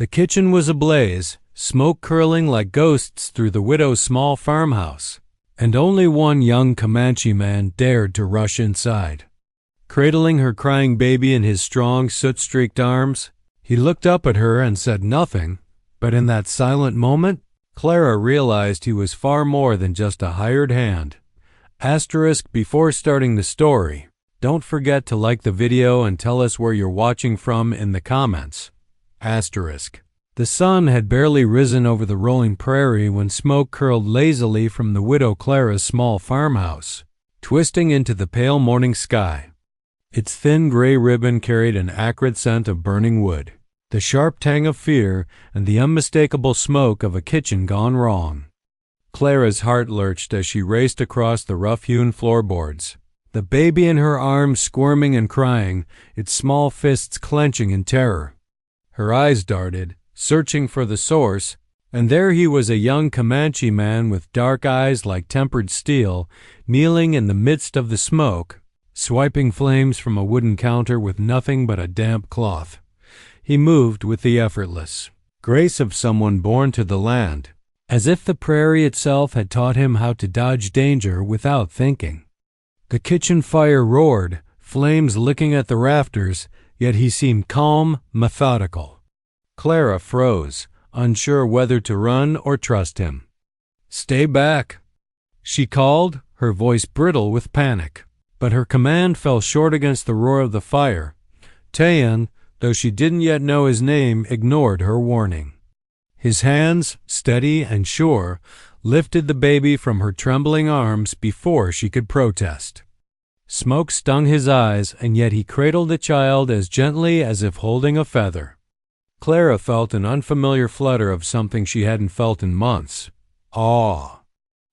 The kitchen was ablaze, smoke curling like ghosts through the widow's small farmhouse, and only one young Comanche man dared to rush inside. Cradling her crying baby in his strong, soot-streaked arms, he looked up at her and said nothing, but in that silent moment, Clara realized he was far more than just a hired hand. Before starting the story, don't forget to like the video and tell us where you're watching from in the comments. The sun had barely risen over the rolling prairie when smoke curled lazily from the widow Clara's small farmhouse, twisting into the pale morning sky. Its thin gray ribbon carried an acrid scent of burning wood, the sharp tang of fear, and the unmistakable smoke of a kitchen gone wrong. Clara's heart lurched as she raced across the rough-hewn floorboards, the baby in her arms squirming and crying, its small fists clenching in terror. Her eyes darted, searching for the source, and there he was, a young Comanche man with dark eyes like tempered steel, kneeling in the midst of the smoke, swiping flames from a wooden counter with nothing but a damp cloth. He moved with the effortless grace of someone born to the land, as if the prairie itself had taught him how to dodge danger without thinking. The kitchen fire roared, flames licking at the rafters, yet he seemed calm, methodical. Clara froze, unsure whether to run or trust him. "Stay back," she called, her voice brittle with panic. But her command fell short against the roar of the fire. Tayan, though she didn't yet know his name, ignored her warning. His hands, steady and sure, lifted the baby from her trembling arms before she could protest. Smoke stung his eyes, and yet he cradled the child as gently as if holding a feather. Clara felt an unfamiliar flutter of something she hadn't felt in months. Awe.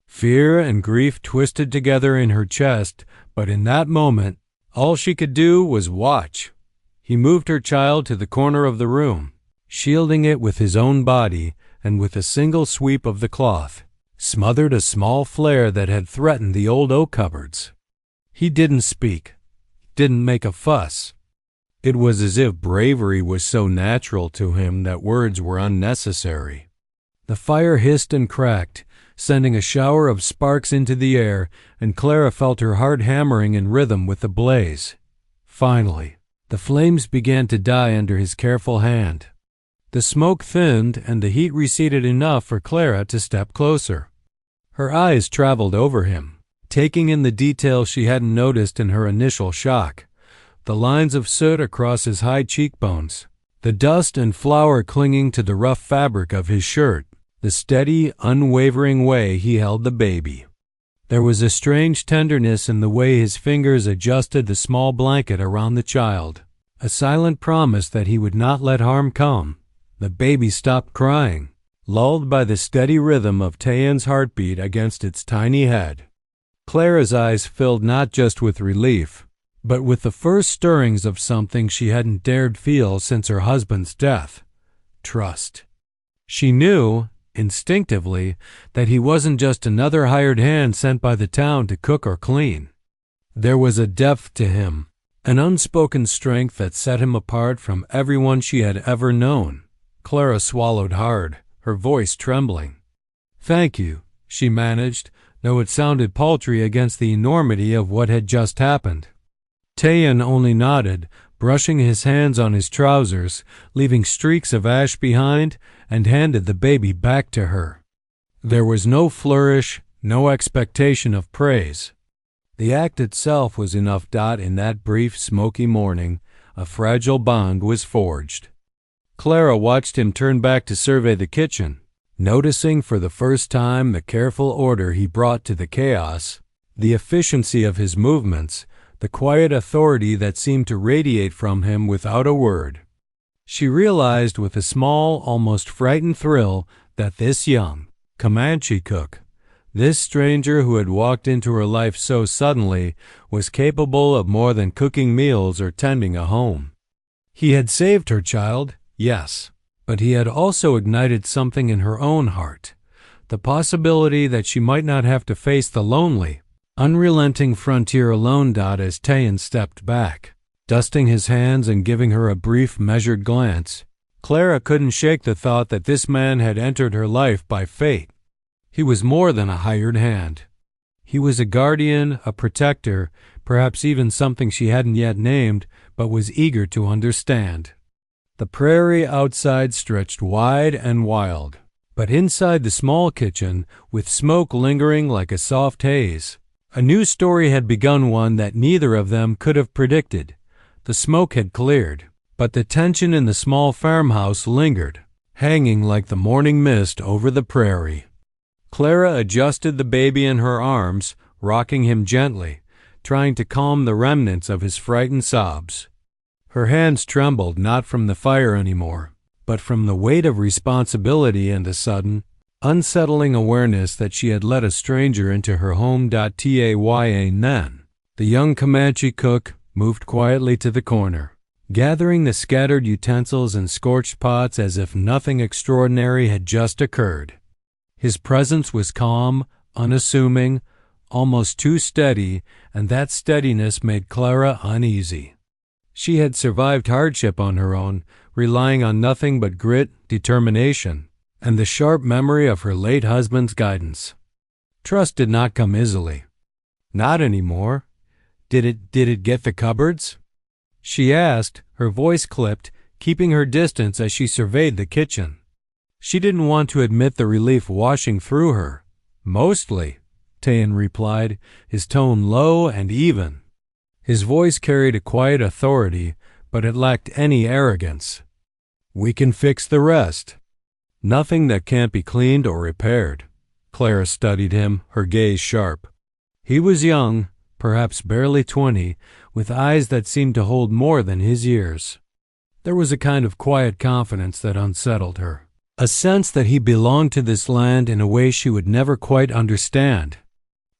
Fear and grief twisted together in her chest, but in that moment, all she could do was watch. He moved her child to the corner of the room, shielding it with his own body, and with a single sweep of the cloth, smothered a small flare that had threatened the old oak cupboards. He didn't speak, didn't make a fuss. It was as if bravery was so natural to him that words were unnecessary. The fire hissed and cracked, sending a shower of sparks into the air, and Clara felt her heart hammering in rhythm with the blaze. Finally, the flames began to die under his careful hand. The smoke thinned, and the heat receded enough for Clara to step closer. Her eyes traveled over him, taking in the details she hadn't noticed in her initial shock. The lines of soot across his high cheekbones, the dust and flour clinging to the rough fabric of his shirt, the steady, unwavering way he held the baby. There was a strange tenderness in the way his fingers adjusted the small blanket around the child, a silent promise that he would not let harm come. The baby stopped crying, lulled by the steady rhythm of Tayan's heartbeat against its tiny head. Clara's eyes filled not just with relief, but with the first stirrings of something she hadn't dared feel since her husband's death: trust. She knew, instinctively, that he wasn't just another hired hand sent by the town to cook or clean. There was a depth to him, an unspoken strength that set him apart from everyone she had ever known. Clara swallowed hard, her voice trembling. "Thank you," she managed, though it sounded paltry against the enormity of what had just happened. Tayan only nodded, brushing his hands on his trousers, leaving streaks of ash behind, and handed the baby back to her. There was no flourish, no expectation of praise. The act itself was enough. In that brief, smoky morning, a fragile bond was forged. Clara watched him turn back to survey the kitchen, noticing for the first time the careful order he brought to the chaos, the efficiency of his movements, the quiet authority that seemed to radiate from him without a word. She realized with a small, almost frightened thrill that this young Comanche cook, this stranger who had walked into her life so suddenly, was capable of more than cooking meals or tending a home. He had saved her child, yes, but he had also ignited something in her own heart, the possibility that she might not have to face the lonely, unrelenting frontier alone. As Tayan stepped back, dusting his hands and giving her a brief, measured glance, Clara couldn't shake the thought that this man had entered her life by fate. He was more than a hired hand. He was a guardian, a protector, perhaps even something she hadn't yet named, but was eager to understand. The prairie outside stretched wide and wild, but inside the small kitchen, with smoke lingering like a soft haze, a new story had begun, one that neither of them could have predicted. The smoke had cleared, but the tension in the small farmhouse lingered, hanging like the morning mist over the prairie. Clara adjusted the baby in her arms, rocking him gently, trying to calm the remnants of his frightened sobs. Her hands trembled not from the fire anymore, but from the weight of responsibility and the sudden, unsettling awareness that she had let a stranger into her home. Then, the young Comanche cook moved quietly to the corner, gathering the scattered utensils and scorched pots as if nothing extraordinary had just occurred. His presence was calm, unassuming, almost too steady, and that steadiness made Clara uneasy. She had survived hardship on her own, relying on nothing but grit, determination, and the sharp memory of her late husband's guidance. Trust did not come easily. Not anymore. Did it get the cupboards? She asked, her voice clipped, keeping her distance as she surveyed the kitchen. She didn't want to admit the relief washing through her. Mostly, Tayan replied, his tone low and even. His voice carried a quiet authority, but it lacked any arrogance. We can fix the rest. Nothing that can't be cleaned or repaired. Clara studied him, her gaze sharp. He was young, perhaps barely 20, with eyes that seemed to hold more than his years. There was a kind of quiet confidence that unsettled her, a sense that he belonged to this land in a way she would never quite understand.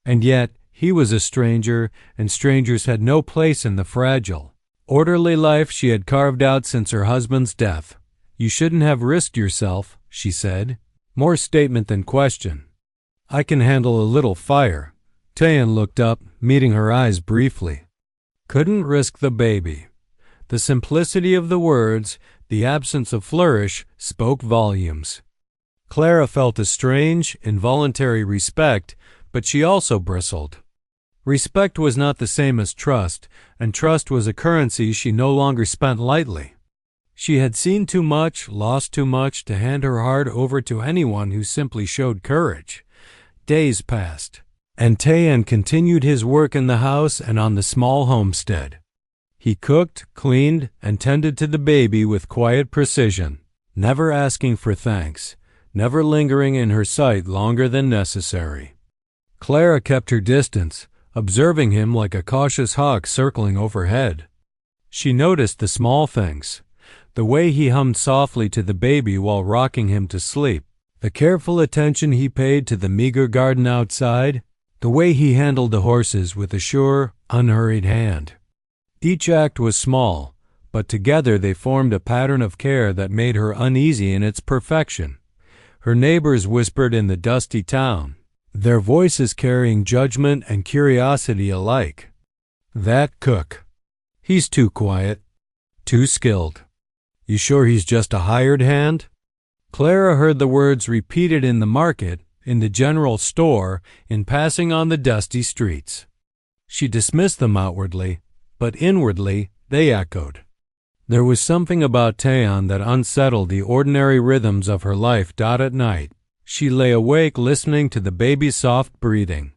And yet, he was a stranger, and strangers had no place in the fragile, orderly life she had carved out since her husband's death. You shouldn't have risked yourself, she said, more statement than question. I can handle a little fire. Tayan looked up, meeting her eyes briefly. Couldn't risk the baby. The simplicity of the words, the absence of flourish, spoke volumes. Clara felt a strange, involuntary respect, but she also bristled. Respect was not the same as trust, and trust was a currency she no longer spent lightly. She had seen too much, lost too much, to hand her heart over to anyone who simply showed courage. Days passed, and Tayan continued his work in the house and on the small homestead. He cooked, cleaned, and tended to the baby with quiet precision, never asking for thanks, never lingering in her sight longer than necessary. Clara kept her distance, observing him like a cautious hawk circling overhead. She noticed the small things, the way he hummed softly to the baby while rocking him to sleep, the careful attention he paid to the meager garden outside, the way he handled the horses with a sure, unhurried hand. Each act was small, but together they formed a pattern of care that made her uneasy in its perfection. Her neighbors whispered in the dusty town, their voices carrying judgment and curiosity alike. That cook. He's too quiet, too skilled. You sure he's just a hired hand? Clara heard the words repeated in the market, in the general store, in passing on the dusty streets. She dismissed them outwardly, but inwardly they echoed. There was something about Tayan that unsettled the ordinary rhythms of her life. At night, she lay awake listening to the baby's soft breathing.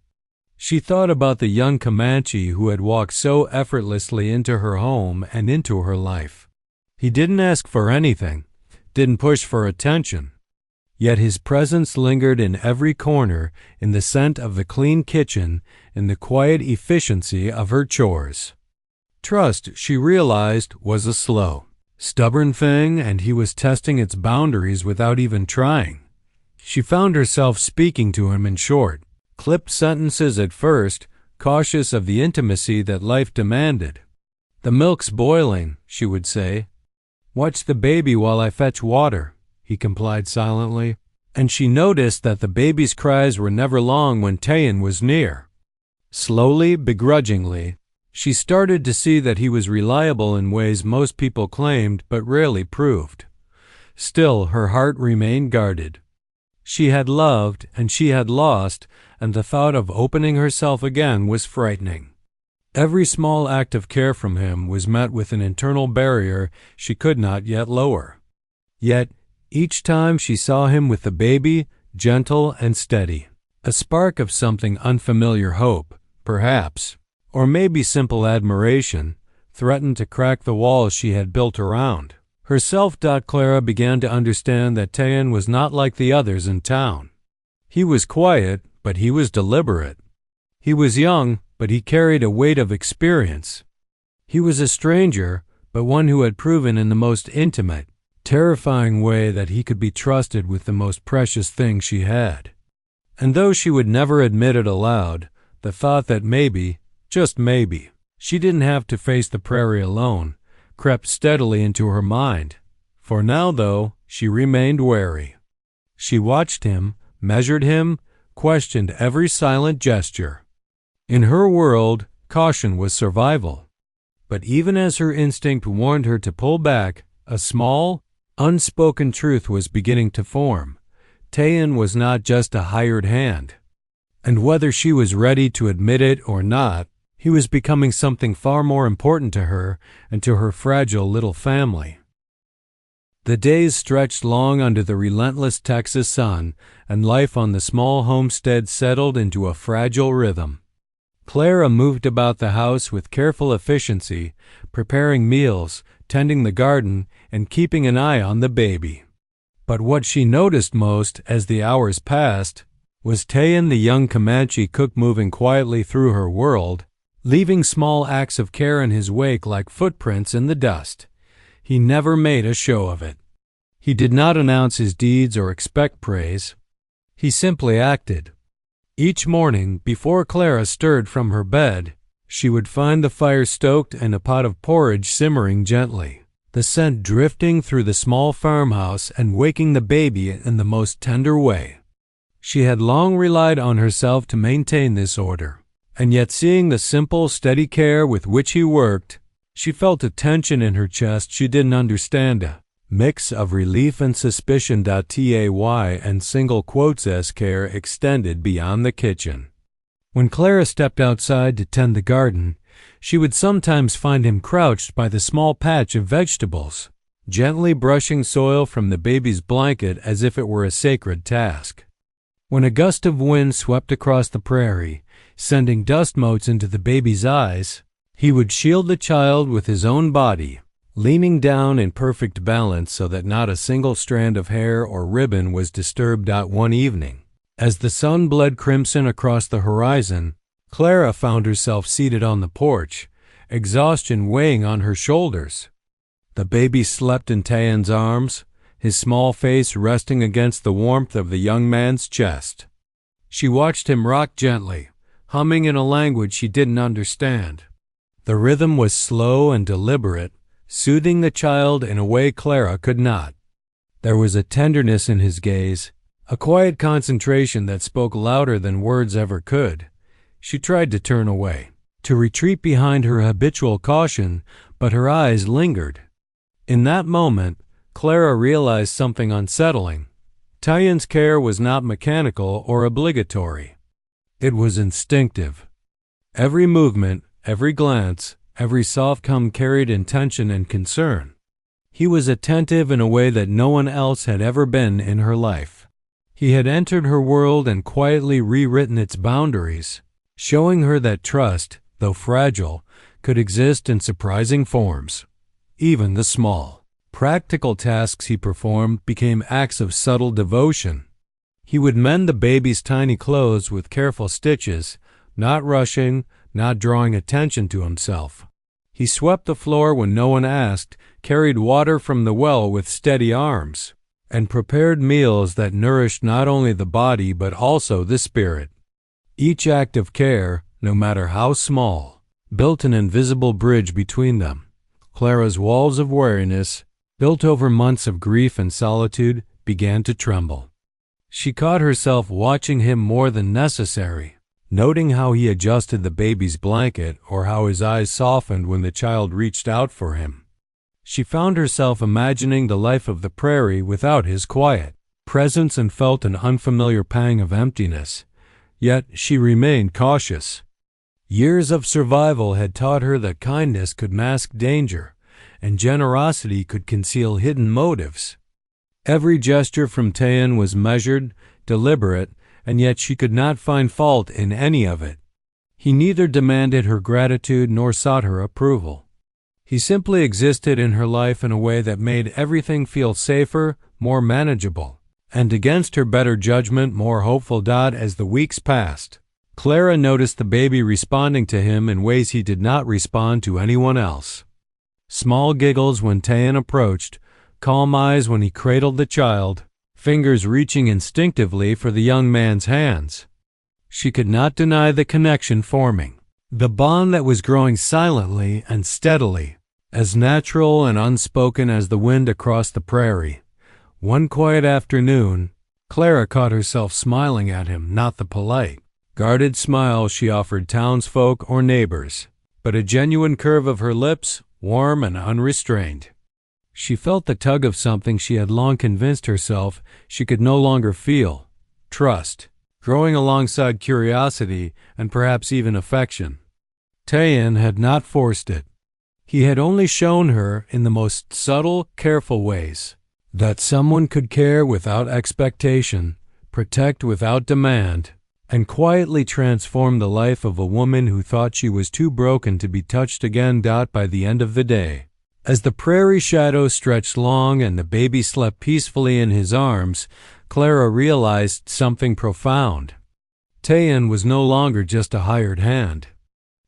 She thought about the young Comanche who had walked so effortlessly into her home and into her life. He didn't ask for anything, didn't push for attention. Yet his presence lingered in every corner, in the scent of the clean kitchen, in the quiet efficiency of her chores. Trust, she realized, was a slow, stubborn thing, and he was testing its boundaries without even trying. She found herself speaking to him in short, clipped sentences at first, cautious of the intimacy that life demanded. The milk's boiling, she would say. Watch the baby while I fetch water, he complied silently, and she noticed that the baby's cries were never long when Tayan was near. Slowly, begrudgingly, she started to see that he was reliable in ways most people claimed but rarely proved. Still, her heart remained guarded. She had loved, and she had lost, and the thought of opening herself again was frightening. Every small act of care from him was met with an internal barrier she could not yet lower. Yet, each time she saw him with the baby, gentle and steady. A spark of something unfamiliar hope, perhaps, or maybe simple admiration, threatened to crack the walls she had built around. Herself, Clara began to understand that Tayan was not like the others in town. He was quiet, but he was deliberate. He was young, but he carried a weight of experience. He was a stranger, but one who had proven in the most intimate, terrifying way that he could be trusted with the most precious thing she had. And though she would never admit it aloud, the thought that maybe, just maybe, she didn't have to face the prairie alone crept steadily into her mind. For now, though, she remained wary. She watched him, measured him, questioned every silent gesture. In her world, caution was survival. But even as her instinct warned her to pull back, a small, unspoken truth was beginning to form. Tayan was not just a hired hand. And whether she was ready to admit it or not, he was becoming something far more important to her and to her fragile little family. The days stretched long under the relentless Texas sun, and life on the small homestead settled into a fragile rhythm. Clara moved about the house with careful efficiency, preparing meals, tending the garden, and keeping an eye on the baby. But what she noticed most as the hours passed was Tayan, the young Comanche cook, moving quietly through her world, leaving small acts of care in his wake like footprints in the dust. He never made a show of it. He did not announce his deeds or expect praise. He simply acted. Each morning, before Clara stirred from her bed, she would find the fire stoked and a pot of porridge simmering gently, the scent drifting through the small farmhouse and waking the baby in the most tender way. She had long relied on herself to maintain this order. And yet, seeing the simple, steady care with which he worked, she felt a tension in her chest she didn't understand, a mix of relief and suspicion. Tay and single quotes as care extended beyond the kitchen. When Clara stepped outside to tend the garden, she would sometimes find him crouched by the small patch of vegetables, gently brushing soil from the baby's blanket as if it were a sacred task. When a gust of wind swept across the prairie, sending dust motes into the baby's eyes, he would shield the child with his own body, leaning down in perfect balance so that not a single strand of hair or ribbon was disturbed. One evening, as the sun bled crimson across the horizon, Clara found herself seated on the porch, exhaustion weighing on her shoulders. The baby slept in Tayan's arms, his small face resting against the warmth of the young man's chest. She watched him rock gently, humming in a language she didn't understand. The rhythm was slow and deliberate, soothing the child in a way Clara could not. There was a tenderness in his gaze, a quiet concentration that spoke louder than words ever could. She tried to turn away, to retreat behind her habitual caution, but her eyes lingered. In that moment, Clara realized something unsettling. Tayan's care was not mechanical or obligatory. It was instinctive. Every movement, every glance, every soft hum carried intention and concern. He was attentive in a way that no one else had ever been in her life. He had entered her world and quietly rewritten its boundaries, showing her that trust, though fragile, could exist in surprising forms. Even the small, practical tasks he performed became acts of subtle devotion. He would mend the baby's tiny clothes with careful stitches, not rushing, not drawing attention to himself. He swept the floor when no one asked, carried water from the well with steady arms, and prepared meals that nourished not only the body but also the spirit. Each act of care, no matter how small, built an invisible bridge between them. Clara's walls of wariness, built over months of grief and solitude, began to tremble. She caught herself watching him more than necessary, noting how he adjusted the baby's blanket or how his eyes softened when the child reached out for him. She found herself imagining the life of the prairie without his quiet presence and felt an unfamiliar pang of emptiness. Yet she remained cautious. Years of survival had taught her that kindness could mask danger, and generosity could conceal hidden motives. Every gesture from Tayan was measured, deliberate, and yet she could not find fault in any of it. He neither demanded her gratitude nor sought her approval. He simply existed in her life in a way that made everything feel safer, more manageable, and against her better judgment more hopeful. As the weeks passed, Clara noticed the baby responding to him in ways he did not respond to anyone else. Small giggles when Tayan approached, calm eyes when he cradled the child, fingers reaching instinctively for the young man's hands. She could not deny the connection forming, the bond that was growing silently and steadily, as natural and unspoken as the wind across the prairie. One quiet afternoon, Clara caught herself smiling at him, not the polite, guarded smile she offered townsfolk or neighbors, but a genuine curve of her lips, warm and unrestrained. She felt the tug of something she had long convinced herself she could no longer feel, trust, growing alongside curiosity and perhaps even affection. Tayan had not forced it. He had only shown her, in the most subtle, careful ways, that someone could care without expectation, protect without demand, and quietly transform the life of a woman who thought she was too broken to be touched again. By the end of the day, as the prairie shadows stretched long and the baby slept peacefully in his arms, Clara realized something profound. Tayan was no longer just a hired hand.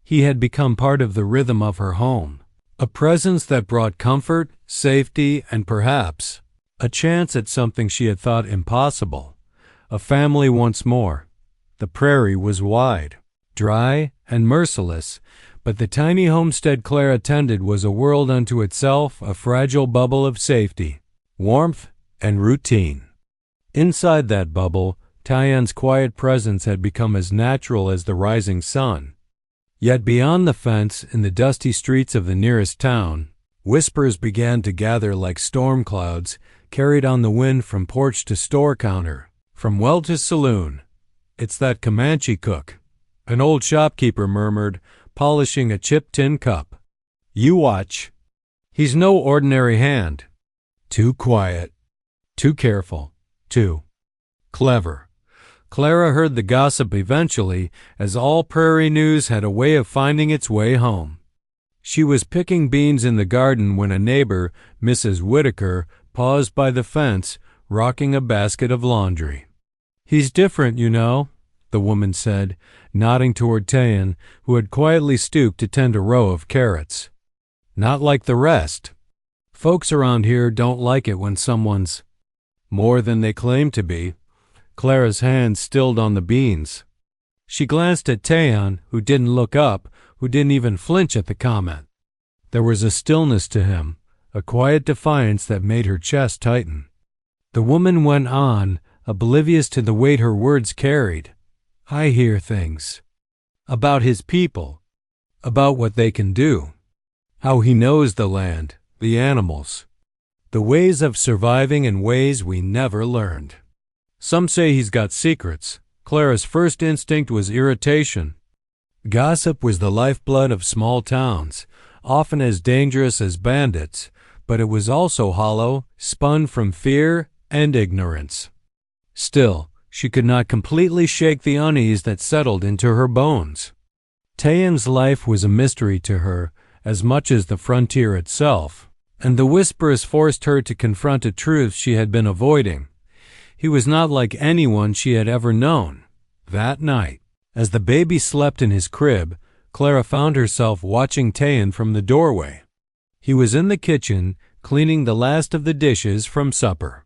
He had become part of the rhythm of her home, a presence that brought comfort, safety, and perhaps a chance at something she had thought impossible, a family once more. The prairie was wide, dry, and merciless, but the tiny homestead Clara tended was a world unto itself, a fragile bubble of safety, warmth, and routine. Inside that bubble, Tayan's quiet presence had become as natural as the rising sun. Yet beyond the fence, in the dusty streets of the nearest town, whispers began to gather like storm clouds, carried on the wind from porch to store counter, from well to saloon. "It's that Comanche cook," an old shopkeeper murmured, polishing a chipped tin cup. "You watch. He's no ordinary hand. Too quiet, too careful, too clever." Clara heard the gossip eventually, as all prairie news had a way of finding its way home. She was picking beans in the garden when a neighbor, Mrs. Whitaker, paused by the fence, rocking a basket of laundry. "He's different, you know," the woman said, nodding toward Tayan, who had quietly stooped to tend a row of carrots. "Not like the rest. Folks around here don't like it when someone's more than they claim to be." Clara's hand stilled on the beans. She glanced at Tayan, who didn't look up, who didn't even flinch at the comment. There was a stillness to him, a quiet defiance that made her chest tighten. The woman went on, oblivious to the weight her words carried. "I hear things. About his people. About what they can do. How he knows the land, the animals. The ways of surviving in ways we never learned. Some say he's got secrets." Clara's first instinct was irritation. Gossip was the lifeblood of small towns, often as dangerous as bandits, but it was also hollow, spun from fear and ignorance. Still, she could not completely shake the unease that settled into her bones. Tayan's life was a mystery to her, as much as the frontier itself, and the whispers forced her to confront a truth she had been avoiding. He was not like anyone she had ever known. That night, as the baby slept in his crib, Clara found herself watching Tayan from the doorway. He was in the kitchen, cleaning the last of the dishes from supper.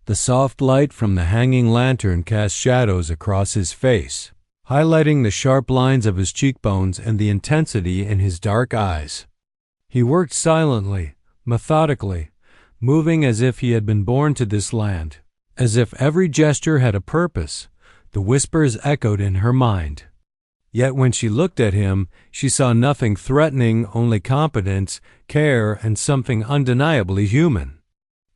The soft light from the hanging lantern cast shadows across his face, highlighting the sharp lines of his cheekbones and the intensity in his dark eyes. He worked silently, methodically, moving as if he had been born to this land, as if every gesture had a purpose. The whispers echoed in her mind. Yet when she looked at him, she saw nothing threatening, only competence, care, and something undeniably human.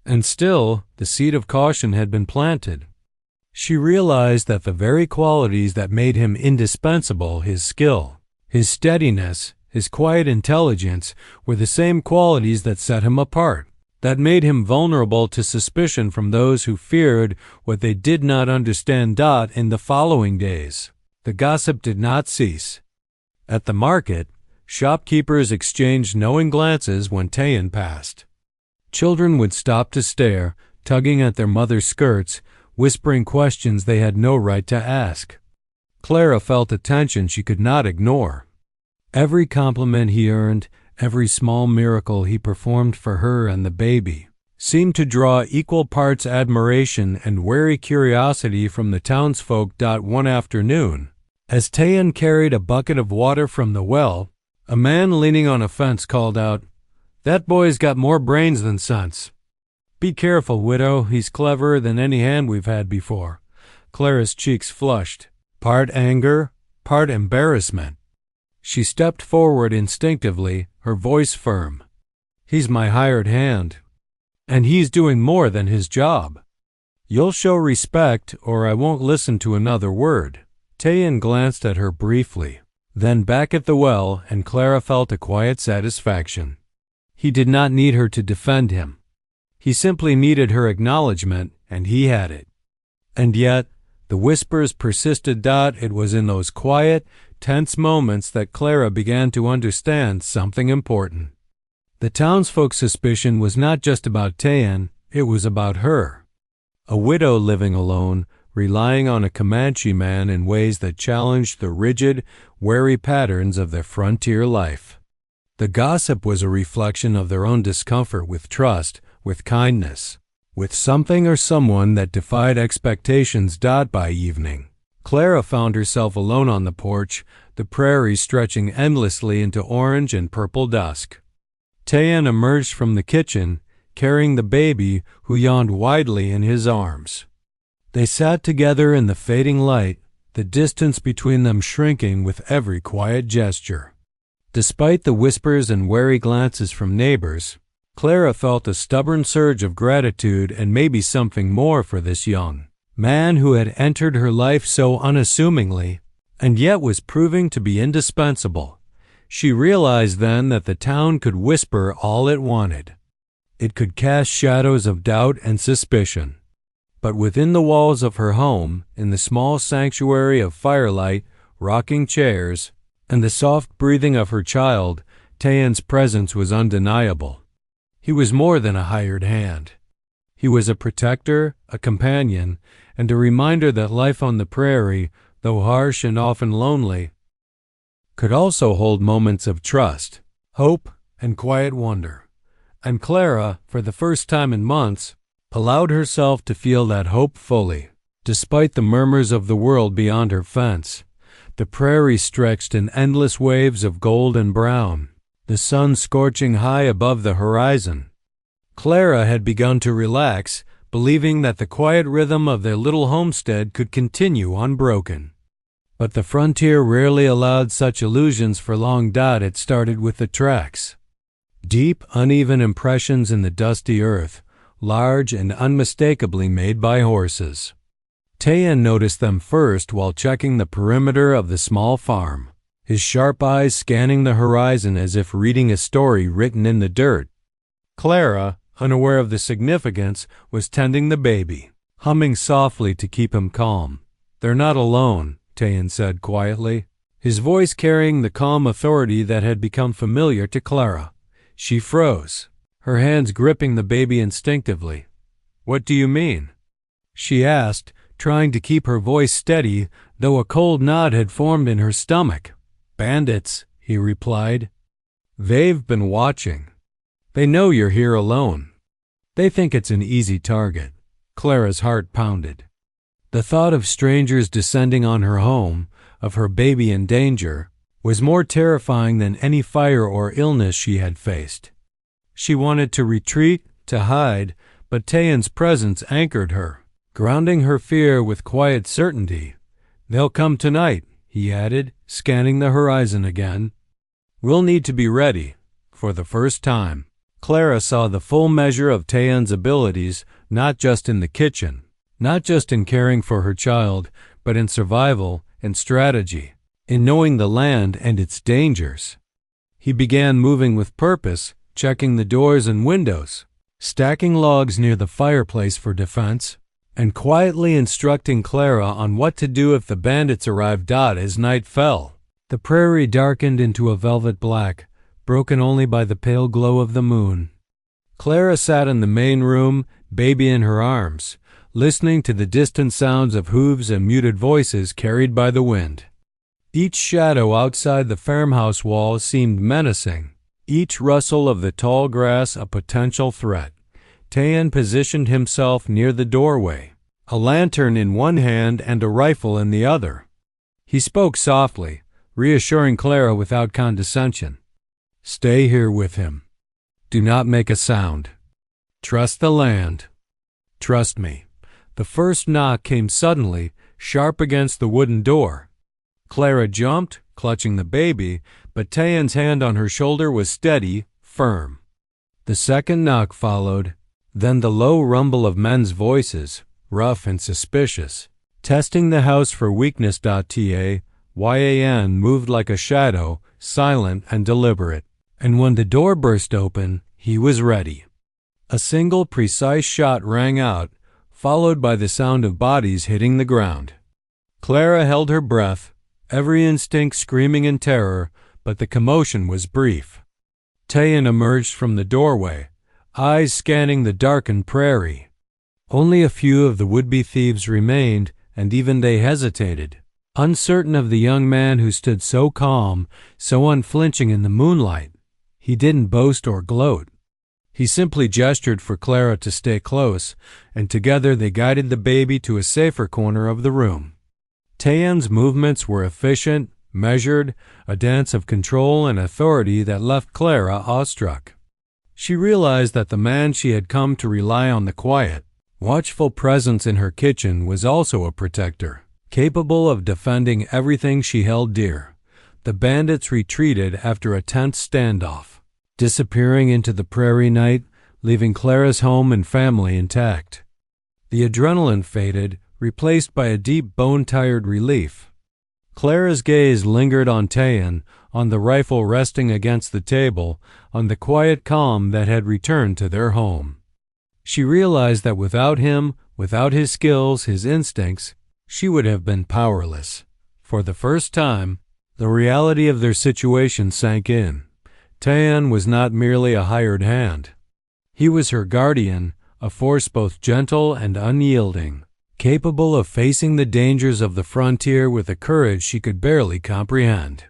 And still, the seed of caution had been planted. She realized that the very qualities that made him indispensable, his skill, his steadiness, his quiet intelligence, were the same qualities that set him apart, that made him vulnerable to suspicion from those who feared what they did not understand. In the following days, the gossip did not cease. At the market, shopkeepers exchanged knowing glances when Tayan passed. Children would stop to stare, tugging at their mother's skirts, whispering questions they had no right to ask. Clara felt a tension she could not ignore. Every compliment he earned, every small miracle he performed for her and the baby, seemed to draw equal parts admiration and wary curiosity from the townsfolk. One afternoon, as Tayan carried a bucket of water from the well, a man leaning on a fence called out, "That boy's got more brains than sense." "Be careful, widow, he's cleverer than any hand we've had before." Clara's cheeks flushed, part anger, part embarrassment. She stepped forward instinctively, her voice firm. "He's my hired hand, and he's doing more than his job. You'll show respect, or I won't listen to another word." Tayan glanced at her briefly, then back at the well, and Clara felt a quiet satisfaction. He did not need her to defend him. He simply needed her acknowledgement, and he had it. And yet, the whispers persisted. It was in those quiet, tense moments that Clara began to understand something important. The townsfolk's suspicion was not just about Tayan, it was about her. A widow living alone, relying on a Comanche man in ways that challenged the rigid, wary patterns of their frontier life. The gossip was a reflection of their own discomfort with trust, with kindness, with something or someone that defied expectations. By evening, Clara found herself alone on the porch, the prairie stretching endlessly into orange and purple dusk. Tayan emerged from the kitchen, carrying the baby, who yawned widely in his arms. They sat together in the fading light, the distance between them shrinking with every quiet gesture. Despite the whispers and wary glances from neighbors, Clara felt a stubborn surge of gratitude and maybe something more for this young man who had entered her life so unassumingly and yet was proving to be indispensable. She realized then that the town could whisper all it wanted. It could cast shadows of doubt and suspicion. But within the walls of her home, in the small sanctuary of firelight, rocking chairs, and the soft breathing of her child, Tayan's presence was undeniable. He was more than a hired hand. He was a protector, a companion, and a reminder that life on the prairie, though harsh and often lonely, could also hold moments of trust, hope, and quiet wonder. And Clara, for the first time in months, allowed herself to feel that hope fully. Despite the murmurs of the world beyond her fence, the prairie stretched in endless waves of gold and brown, the sun scorching high above the horizon. Clara had begun to relax, believing that the quiet rhythm of their little homestead could continue unbroken. But the frontier rarely allowed such illusions for long. It started with the tracks. Deep, uneven impressions in the dusty earth, large and unmistakably made by horses. Tayan noticed them first while checking the perimeter of the small farm, his sharp eyes scanning the horizon as if reading a story written in the dirt. Clara, unaware of the significance, was tending the baby, humming softly to keep him calm. "They're not alone," Tayan said quietly, his voice carrying the calm authority that had become familiar to Clara. She froze, her hands gripping the baby instinctively. "What do you mean?" she asked, trying to keep her voice steady, though a cold knot had formed in her stomach. "Bandits," he replied. "They've been watching. They know you're here alone. They think it's an easy target." Clara's heart pounded. The thought of strangers descending on her home, of her baby in danger, was more terrifying than any fire or illness she had faced. She wanted to retreat, to hide, but Tayan's presence anchored her, grounding her fear with quiet certainty. "They'll come tonight," he added, scanning the horizon again. "We'll need to be ready." For the first time, Clara saw the full measure of Tayan's abilities, not just in the kitchen, not just in caring for her child, but in survival and strategy, in knowing the land and its dangers. He began moving with purpose, checking the doors and windows, stacking logs near the fireplace for defense, and quietly instructing Clara on what to do if the bandits arrived as night fell. The prairie darkened into a velvet black, broken only by the pale glow of the moon. Clara sat in the main room, baby in her arms, listening to the distant sounds of hooves and muted voices carried by the wind. Each shadow outside the farmhouse wall seemed menacing, each rustle of the tall grass a potential threat. Tayan positioned himself near the doorway, a lantern in one hand and a rifle in the other. He spoke softly, reassuring Clara without condescension. "Stay here with him. Do not make a sound. Trust the land. Trust me." The first knock came suddenly, sharp against the wooden door. Clara jumped, clutching the baby, but Tayan's hand on her shoulder was steady, firm. The second knock followed, then the low rumble of men's voices, rough and suspicious. Testing the house for weakness. Yan moved like a shadow, silent and deliberate. And when the door burst open, he was ready. A single precise shot rang out, followed by the sound of bodies hitting the ground. Clara held her breath, every instinct screaming in terror, but the commotion was brief. Tayan emerged from the doorway, eyes scanning the darkened prairie. Only a few of the would-be thieves remained, and even they hesitated, uncertain of the young man who stood so calm, so unflinching in the moonlight. He didn't boast or gloat. He simply gestured for Clara to stay close, and together they guided the baby to a safer corner of the room. Tayan's movements were efficient, measured, a dance of control and authority that left Clara awestruck. She realized that the man she had come to rely on, the quiet, watchful presence in her kitchen, was also a protector, capable of defending everything she held dear. The bandits retreated after a tense standoff, disappearing into the prairie night, leaving Clara's home and family intact. The adrenaline faded, replaced by a deep, bone-tired relief. Clara's gaze lingered on Tayan, on the rifle resting against the table, on the quiet calm that had returned to their home. She realized that without him, without his skills, his instincts, she would have been powerless. For the first time, the reality of their situation sank in. Tayan was not merely a hired hand. He was her guardian, a force both gentle and unyielding, capable of facing the dangers of the frontier with a courage she could barely comprehend.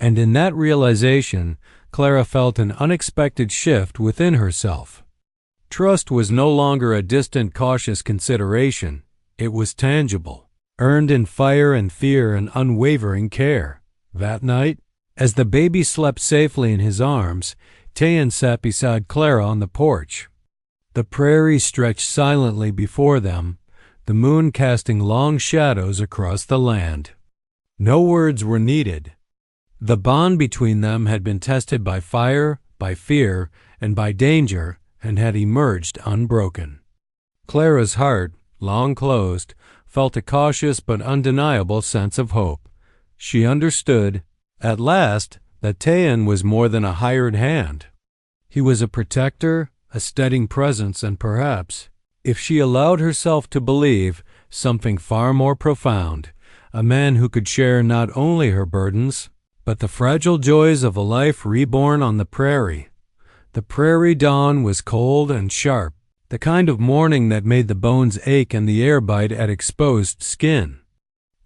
And in that realization, Clara felt an unexpected shift within herself. Trust was no longer a distant, cautious consideration. It was tangible, earned in fire and fear and unwavering care. That night, as the baby slept safely in his arms, Tayan sat beside Clara on the porch. The prairie stretched silently before them, the moon casting long shadows across the land. No words were needed. The bond between them had been tested by fire, by fear, and by danger, and had emerged unbroken. Clara's heart, long closed, felt a cautious but undeniable sense of hope. She understood, at last, that Tayan was more than a hired hand. He was a protector, a steadying presence, and perhaps, if she allowed herself to believe, something far more profound, a man who could share not only her burdens, but the fragile joys of a life reborn on the prairie. The prairie dawn was cold and sharp, the kind of morning that made the bones ache and the air bite at exposed skin.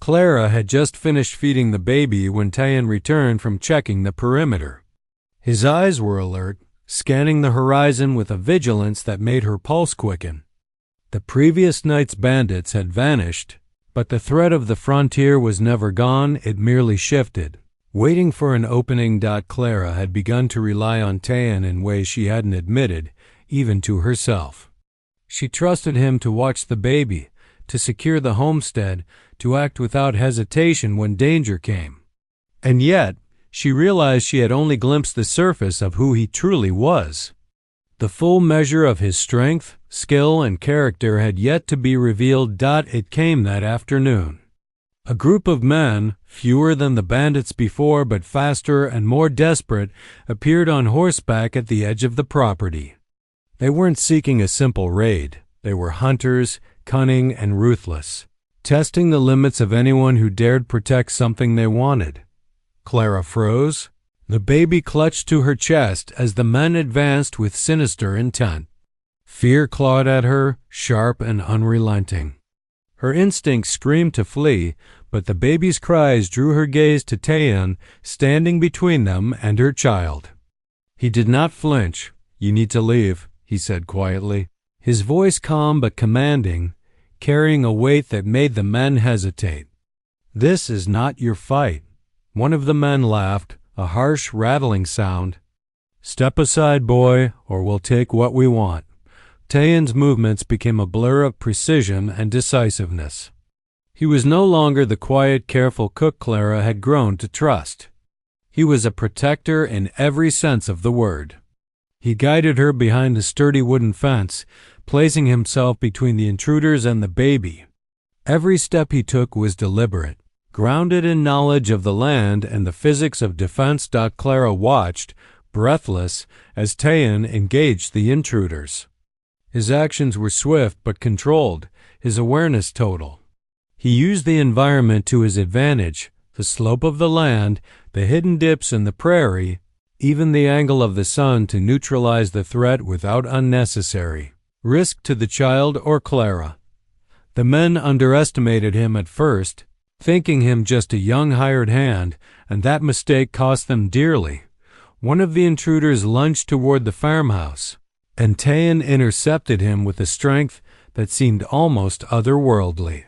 Clara had just finished feeding the baby when Tayan returned from checking the perimeter. His eyes were alert, scanning the horizon with a vigilance that made her pulse quicken. The previous night's bandits had vanished, but the threat of the frontier was never gone, it merely shifted. Waiting for an opening. Clara had begun to rely on Tayan in ways she hadn't admitted, even to herself. She trusted him to watch the baby, to secure the homestead, to act without hesitation when danger came. And yet, she realized she had only glimpsed the surface of who he truly was. The full measure of his strength, skill, and character had yet to be revealed. It came that afternoon. A group of men, fewer than the bandits before but faster and more desperate, appeared on horseback at the edge of the property. They weren't seeking a simple raid. They were hunters, cunning and ruthless, testing the limits of anyone who dared protect something they wanted. Clara froze. The baby clutched to her chest as the men advanced with sinister intent. Fear clawed at her, sharp and unrelenting. Her instincts screamed to flee, but the baby's cries drew her gaze to Tayan, standing between them and her child. He did not flinch. "You need to leave," he said quietly, his voice calm but commanding, carrying a weight that made the men hesitate. "This is not your fight." One of the men laughed, a harsh, rattling sound. "Step aside, boy, or we'll take what we want." Tayan's movements became a blur of precision and decisiveness. He was no longer the quiet, careful cook Clara had grown to trust. He was a protector in every sense of the word. He guided her behind the sturdy wooden fence, placing himself between the intruders and the baby. Every step he took was deliberate, grounded in knowledge of the land and the physics of defense. Clara watched, breathless, as Tayan engaged the intruders. His actions were swift but controlled, his awareness total. He used the environment to his advantage, the slope of the land, the hidden dips in the prairie, even the angle of the sun to neutralize the threat without unnecessary risk to the child or Clara. The men underestimated him at first, thinking him just a young hired hand, and that mistake cost them dearly. One of the intruders lunged toward the farmhouse, and Tayan intercepted him with a strength that seemed almost otherworldly.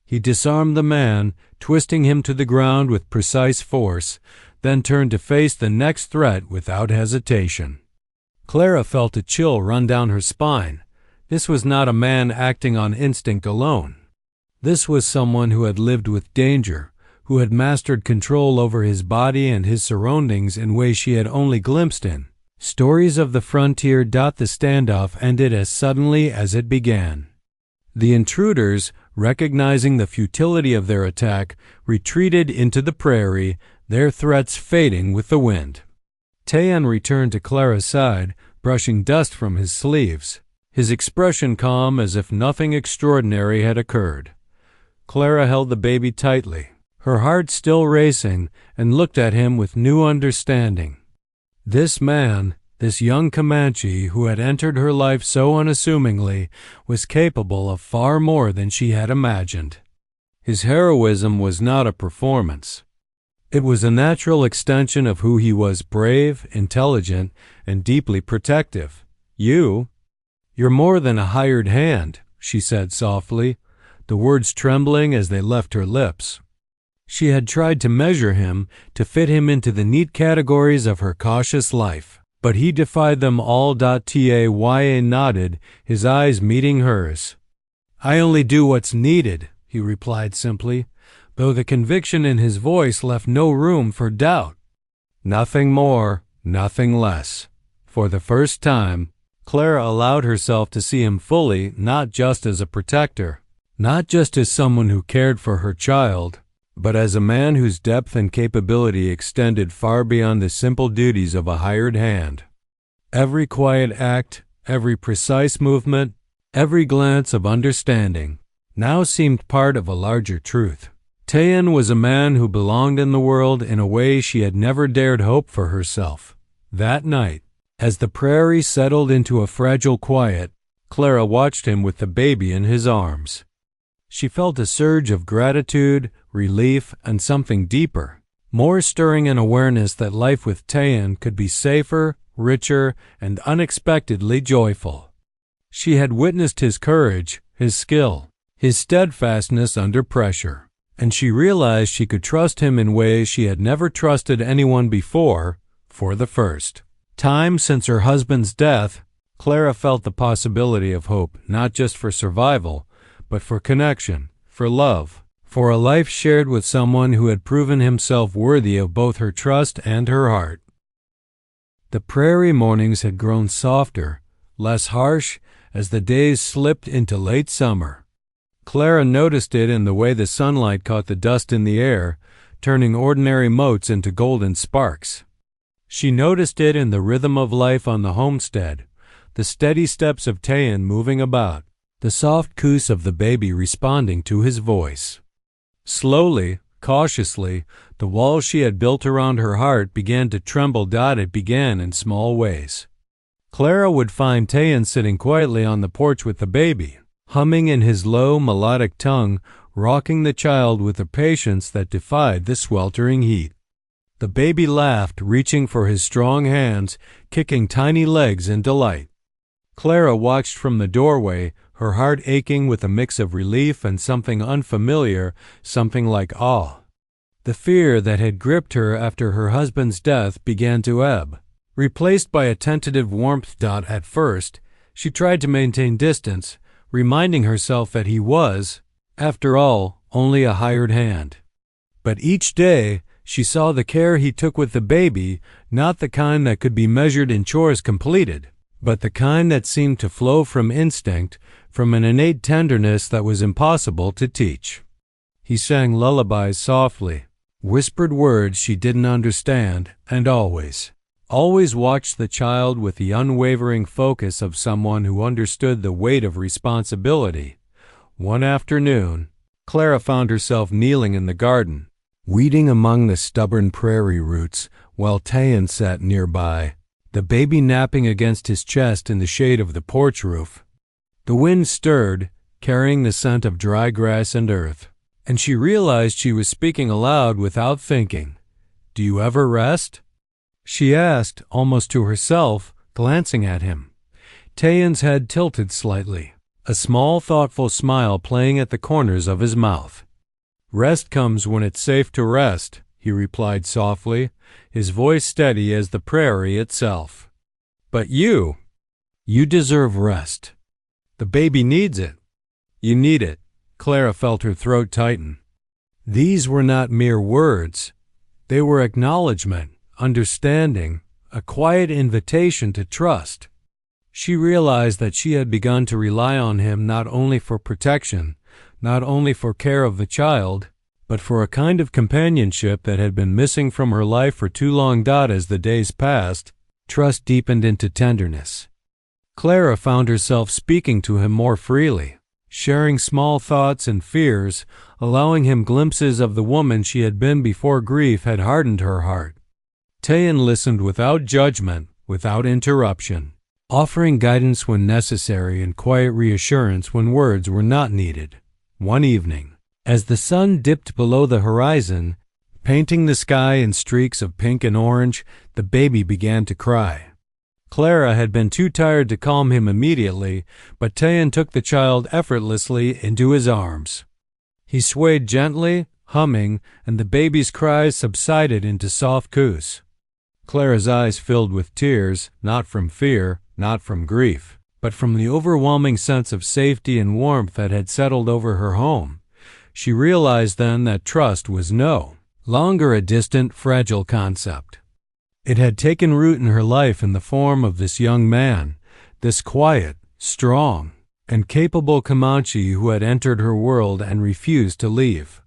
He disarmed the man, twisting him to the ground with precise force, then turned to face the next threat without hesitation. Clara felt a chill run down her spine. This was not a man acting on instinct alone. This was someone who had lived with danger, who had mastered control over his body and his surroundings in ways she had only glimpsed in. Stories of the frontier. The standoff ended as suddenly as it began. The intruders, recognizing the futility of their attack, retreated into the prairie, their threats fading with the wind. Tayan returned to Clara's side, brushing dust from his sleeves, his expression calm as if nothing extraordinary had occurred. Clara held the baby tightly, her heart still racing, and looked at him with new understanding. This man, this young Comanche who had entered her life so unassumingly, was capable of far more than she had imagined. His heroism was not a performance. It was a natural extension of who he was: brave, intelligent, and deeply protective. You're more than a hired hand," she said softly, the words trembling as they left her lips. She had tried to measure him, to fit him into the neat categories of her cautious life, but he defied them all. Taya nodded, his eyes meeting hers. "I only do what's needed," he replied simply, though the conviction in his voice left no room for doubt. Nothing more, nothing less. For the first time, Clara allowed herself to see him fully, not just as a protector, not just as someone who cared for her child, but as a man whose depth and capability extended far beyond the simple duties of a hired hand. Every quiet act, every precise movement, every glance of understanding now seemed part of a larger truth. Tayan was a man who belonged in the world in a way she had never dared hope for herself. That night, as the prairie settled into a fragile quiet, Clara watched him with the baby in his arms. She felt a surge of gratitude, relief, and something deeper, more stirring an awareness that life with Tayan could be safer, richer, and unexpectedly joyful. She had witnessed his courage, his skill, his steadfastness under pressure, and she realized she could trust him in ways she had never trusted anyone before. For the first time since her husband's death, Clara felt the possibility of hope, not just for survival, but for connection, for love, for a life shared with someone who had proven himself worthy of both her trust and her heart. The prairie mornings had grown softer, less harsh, as the days slipped into late summer. Clara noticed it in the way the sunlight caught the dust in the air, turning ordinary motes into golden sparks. She noticed it in the rhythm of life on the homestead, the steady steps of Tayan moving about, the soft coos of the baby responding to his voice. Slowly, cautiously, the walls she had built around her heart began to tremble. It began in small ways. Clara would find Tayan sitting quietly on the porch with the baby, humming in his low, melodic tongue, rocking the child with a patience that defied the sweltering heat. The baby laughed, reaching for his strong hands, kicking tiny legs in delight. Clara watched from the doorway, her heart aching with a mix of relief and something unfamiliar, something like awe. The fear that had gripped her after her husband's death began to ebb, replaced by a tentative warmth. At first, she tried to maintain distance, reminding herself that he was, after all, only a hired hand. But each day, she saw the care he took with the baby, not the kind that could be measured in chores completed, but the kind that seemed to flow from instinct, from an innate tenderness that was impossible to teach. He sang lullabies softly, whispered words she didn't understand, and always watched the child with the unwavering focus of someone who understood the weight of responsibility. One afternoon, Clara found herself kneeling in the garden, weeding among the stubborn prairie roots, while Tayan sat nearby, the baby napping against his chest in the shade of the porch roof. The wind stirred, carrying the scent of dry grass and earth, and she realized she was speaking aloud without thinking. "Do you ever rest?" she asked, almost to herself, glancing at him. Tayan's head tilted slightly, a small, thoughtful smile playing at the corners of his mouth. "Rest comes when it's safe to rest," he replied softly, his voice steady as the prairie itself. "But you deserve rest. The baby needs it. You need it." Clara felt her throat tighten. These were not mere words. They were acknowledgement, understanding, a quiet invitation to trust. She realized that she had begun to rely on him not only for protection, not only for care of the child, but for a kind of companionship that had been missing from her life for too long. As the days passed, trust deepened into tenderness. Clara found herself speaking to him more freely, sharing small thoughts and fears, allowing him glimpses of the woman she had been before grief had hardened her heart. Tayan listened without judgment, without interruption, offering guidance when necessary and quiet reassurance when words were not needed. One evening, as the sun dipped below the horizon, painting the sky in streaks of pink and orange, the baby began to cry. Clara had been too tired to calm him immediately, but Tayan took the child effortlessly into his arms. He swayed gently, humming, and the baby's cries subsided into soft coos. Clara's eyes filled with tears, not from fear, not from grief, but from the overwhelming sense of safety and warmth that had settled over her home. She realized then that trust was no longer a distant, fragile concept. It had taken root in her life in the form of this young man, this quiet, strong, and capable Comanche who had entered her world and refused to leave.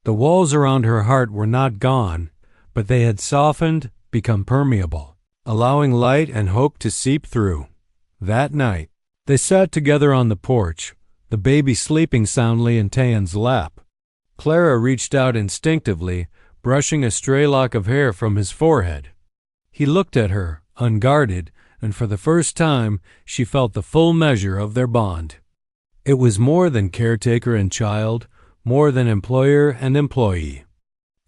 The walls around her heart were not gone, but they had softened, become permeable, allowing light and hope to seep through. That night, they sat together on the porch, the baby sleeping soundly in Tayan's lap. Clara reached out instinctively, brushing a stray lock of hair from his forehead. He looked at her, unguarded, and for the first time she felt the full measure of their bond. It was more than caretaker and child, more than employer and employee.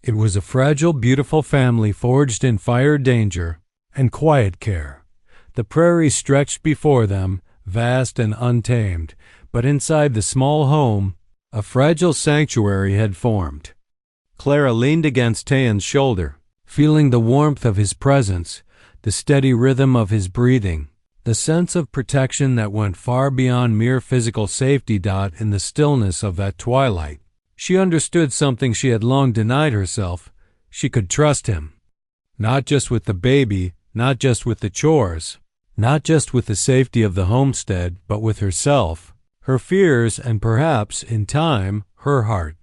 It was a fragile, beautiful family forged in fire, danger, and quiet care. The prairie stretched before them, vast and untamed, but inside the small home, a fragile sanctuary had formed. Clara leaned against Tayan's shoulder, feeling the warmth of his presence, the steady rhythm of his breathing, The sense of protection that went far beyond mere physical safety. In the stillness of that twilight, she understood something she had long denied herself. She could trust him. Not just with the baby, not just with the chores, not just with the safety of the homestead, but with herself, her fears, and perhaps, in time, her heart.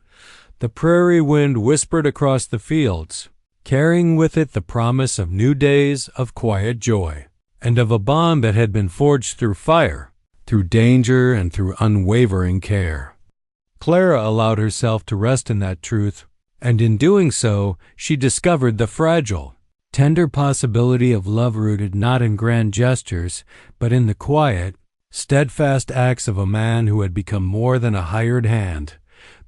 The prairie wind whispered across the fields, carrying with it the promise of new days of quiet joy, and of a bond that had been forged through fire, through danger, and through unwavering care. Clara allowed herself to rest in that truth, and in doing so, she discovered the fragile, tender possibility of love rooted not in grand gestures, but in the quiet, steadfast acts of a man who had become more than a hired hand.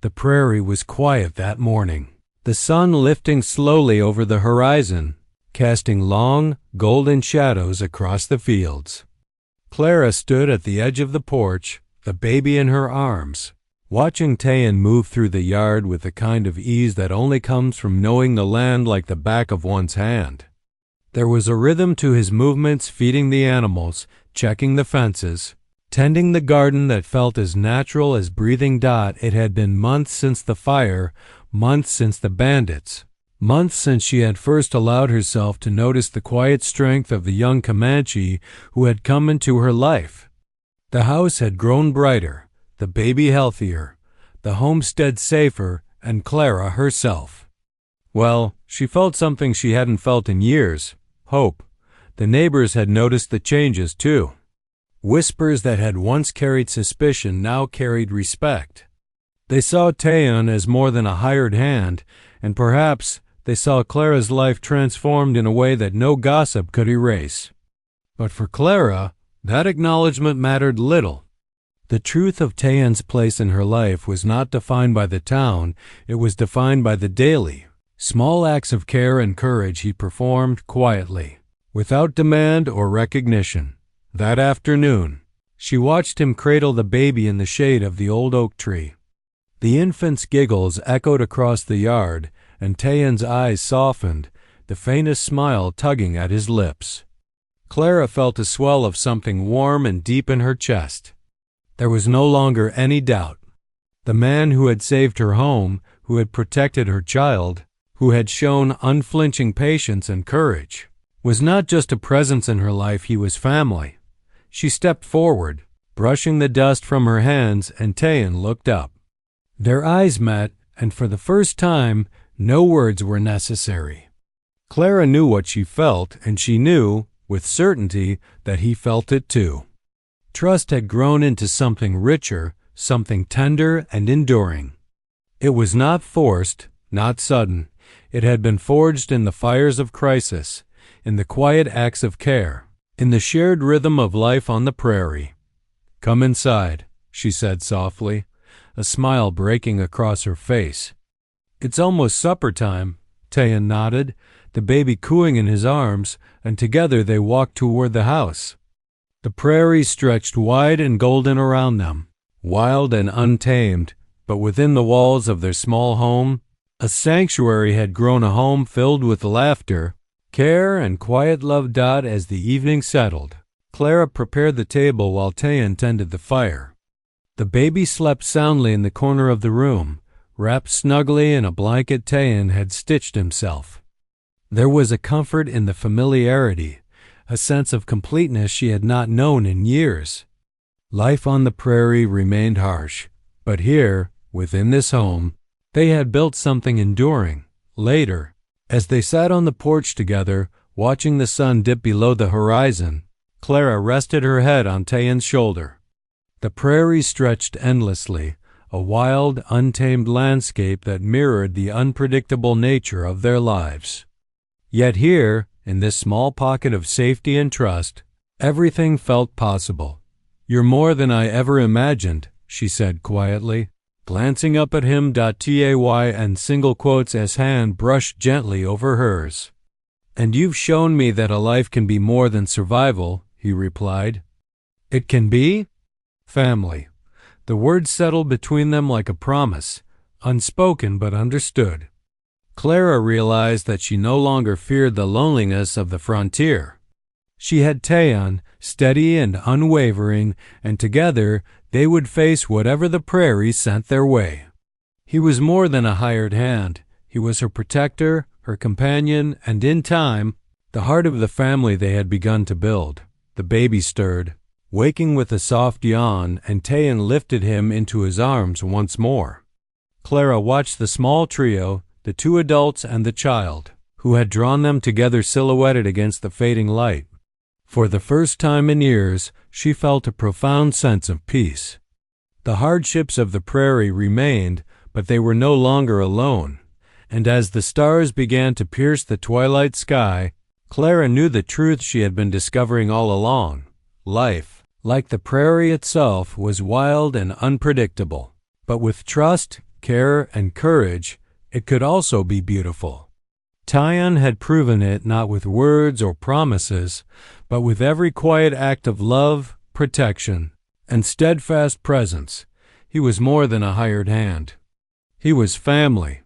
The prairie was quiet that morning, the sun lifting slowly over the horizon, casting long, golden shadows across the fields. Clara stood at the edge of the porch, the baby in her arms, watching Tayan move through the yard with the kind of ease that only comes from knowing the land like the back of one's hand. There was a rhythm to his movements, feeding the animals, checking the fences, tending the garden that felt as natural as breathing. It had been months since the fire, months since the bandits, months since she had first allowed herself to notice the quiet strength of the young Comanche who had come into her life. The house had grown brighter, the baby healthier, the homestead safer, and Clara herself. Well, she felt something she hadn't felt in years: hope. The neighbors had noticed the changes, too. Whispers that had once carried suspicion now carried respect. They saw Tayan as more than a hired hand, and perhaps they saw Clara's life transformed in a way that no gossip could erase. But for Clara, that acknowledgement mattered little. The truth of Tayan's place in her life was not defined by the town, it was defined by the daily, small acts of care and courage he performed quietly, without demand or recognition. That afternoon, she watched him cradle the baby in the shade of the old oak tree. The infant's giggles echoed across the yard, and Tayan's eyes softened, the faintest smile tugging at his lips. Clara felt a swell of something warm and deep in her chest. There was no longer any doubt. The man who had saved her home, who had protected her child, who had shown unflinching patience and courage, was not just a presence in her life, he was family. She stepped forward, brushing the dust from her hands, and Tayan looked up. Their eyes met, and for the first time, no words were necessary. Clara knew what she felt, and she knew, with certainty, that he felt it too. Trust had grown into something richer, something tender and enduring. It was not forced, not sudden. It had been forged in the fires of crisis, in the quiet acts of care, in the shared rhythm of life on the prairie. "Come inside," she said softly, a smile breaking across her face. "It's almost supper time," Tayan nodded, the baby cooing in his arms, and together they walked toward the house. The prairie stretched wide and golden around them, wild and untamed, but within the walls of their small home, a sanctuary had grown, a home filled with laughter, care, and quiet love. As the evening settled, Clara prepared the table while Tayan tended the fire. The baby slept soundly in the corner of the room, wrapped snugly in a blanket Tayan had stitched himself. There was a comfort in the familiarity, a sense of completeness she had not known in years. Life on the prairie remained harsh, but here, within this home, they had built something enduring. Later, as they sat on the porch together, watching the sun dip below the horizon, Clara rested her head on Tayan's shoulder. The prairie stretched endlessly, a wild, untamed landscape that mirrored the unpredictable nature of their lives. Yet here, in this small pocket of safety and trust, everything felt possible. "You're more than I ever imagined," she said quietly, glancing up at him. Tay and single quotes as hand brushed gently over hers. "And you've shown me that a life can be more than survival," he replied. "It can be?" Family. The words settled between them like a promise, unspoken but understood. Clara realized that she no longer feared the loneliness of the frontier. She had Taeon, steady and unwavering, and together they would face whatever the prairie sent their way. He was more than a hired hand. He was her protector, her companion, and in time, the heart of the family they had begun to build. The baby stirred, waking with a soft yawn, and Taeon lifted him into his arms once more. Clara watched the small trio, the two adults and the child, who had drawn them together silhouetted against the fading light. For the first time in years, she felt a profound sense of peace. The hardships of the prairie remained, but they were no longer alone. And as the stars began to pierce the twilight sky, Clara knew the truth she had been discovering all along. Life, like the prairie itself, was wild and unpredictable. But with trust, care, and courage, it could also be beautiful. Taeon had proven it not with words or promises, but with every quiet act of love, protection, and steadfast presence. He was more than a hired hand. He was family.